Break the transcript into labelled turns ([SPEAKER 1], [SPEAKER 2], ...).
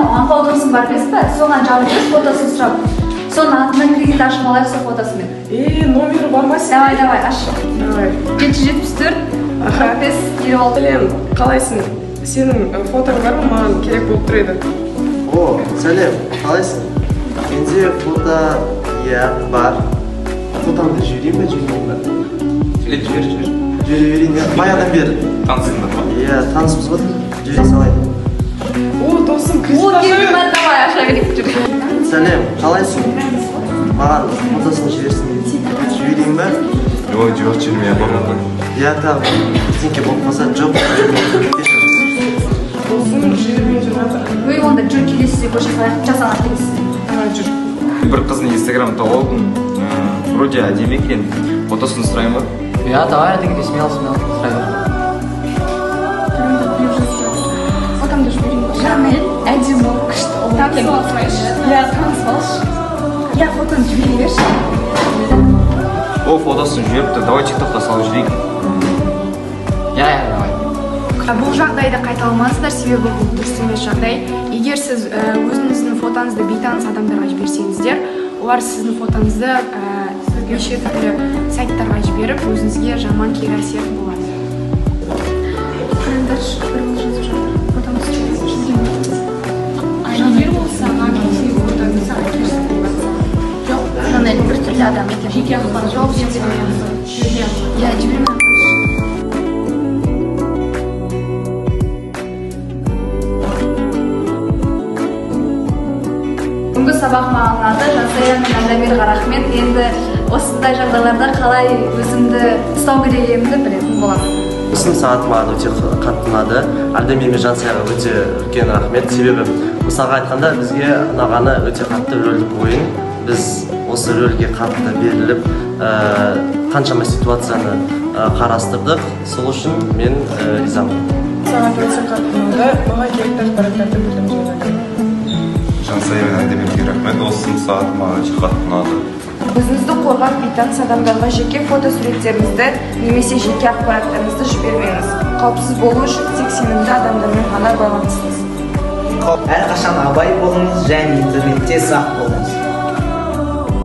[SPEAKER 1] Аңқау досым бар емес пе? Соған жабылып фотосын сұрап. Соның атынан кредит ашып алайық сол фотосымен.
[SPEAKER 2] Номері бар ма сен?
[SPEAKER 1] Давай, аш.
[SPEAKER 2] Давай.
[SPEAKER 1] 774 45 26.
[SPEAKER 2] Білем, қалайсың? Сенің фотоң бар ма? Маған керек болып тұр еді.
[SPEAKER 3] О, сәлем, қалайсың? Менде фото бар. Фотоңды жіберейін бе, жіберейін бе?
[SPEAKER 4] Жібер.
[SPEAKER 3] Жіберейін, баяғыдан бері.
[SPEAKER 4] Танысыңдар ма?
[SPEAKER 3] Иә, танысымыз ғой. Жібере салайын.
[SPEAKER 2] О, досым, кредит
[SPEAKER 1] Келін бәл, давай, аша керек жүр.
[SPEAKER 3] Сәлем, қалайсың? Маған фотосын жіберейін бе?
[SPEAKER 4] Ой, жоқ, жібермей болмады.
[SPEAKER 3] Иә, там, бірдеңке болып қалса, жоқ.
[SPEAKER 2] досым жібермей жүр жатыр.
[SPEAKER 1] Өй, онда жүр келесіз көше салайық, жасаған келесіз.
[SPEAKER 2] Давай, жүр.
[SPEAKER 4] Бір қыздың инстаграм тауып алдым. Вроде әдемі екен. Фотосын сұрайын ба?
[SPEAKER 5] Я, давай, ты смело, сұрай.
[SPEAKER 1] Фотомды жіберейін бе? Жанел, әдемі, күшті. Таныс алсайшы. Иә, таныс алшы. Иә, фотоны жібере берші.
[SPEAKER 4] О, фотосын жіберіпті. Давай тиктокта салып жіберейік.
[SPEAKER 5] Я, давай.
[SPEAKER 6] Бұл жағдайды қайталамаңыздар, себебі бұл дұрыс емес жағдай. Егер сіз өзіңіздің фотоңызды бейтаныс адамдарға жіберсеңіздер, олар сіздің фотоңызды неше түрлі сайттарға жіберіп, өзіңізге жаман кері әсер болады.
[SPEAKER 1] Қараңдаршы, бір ол жазып жатыр. Фотомыз жіберейін.
[SPEAKER 6] Егер болса, нағыз фотоңызды саған керісіп болған.
[SPEAKER 1] Жоқ, Жанел бір түрлі адам екен. Жеке ақпарат. Жоқ, иә, жіберейін. Бүгінгі сабақ маған ұнады. Жансая мен Алдамирға рахмет. Енді осындай жағдайларда қалай өзімді ұстау керек екенімді білетін боламын.
[SPEAKER 3] Сын сағат маған өте қатты ұнады. Алдамир мен Жансаяға өте үлкен рахмет. Себебі мысалға айтқанда бізге ұнағаны өте қатты рөлдік ойын. Біз осы рөлге қатты беріліп, қаншама ситуацияны қарастырдық. Сол үшін мен ризамын.
[SPEAKER 2] Саған өте қатты ұнады. Маған керекті ақпараттарды білдім жайлады.
[SPEAKER 4] Жансая мен Алдамирге рахмет. Осы сағат маған өте қатты ұнады.
[SPEAKER 6] Өзіңізді қорғап, бейтаныс адамдарға жеке фото суреттеріңізді немесе жеке ақпараттарыңызды жібермеңіз. Қауіпсіз болу үшін тек сенімді адамдармен ғана байланыстыңыз.
[SPEAKER 7] Әрқашан абай болыңыз және интернетте сақ болыңыз.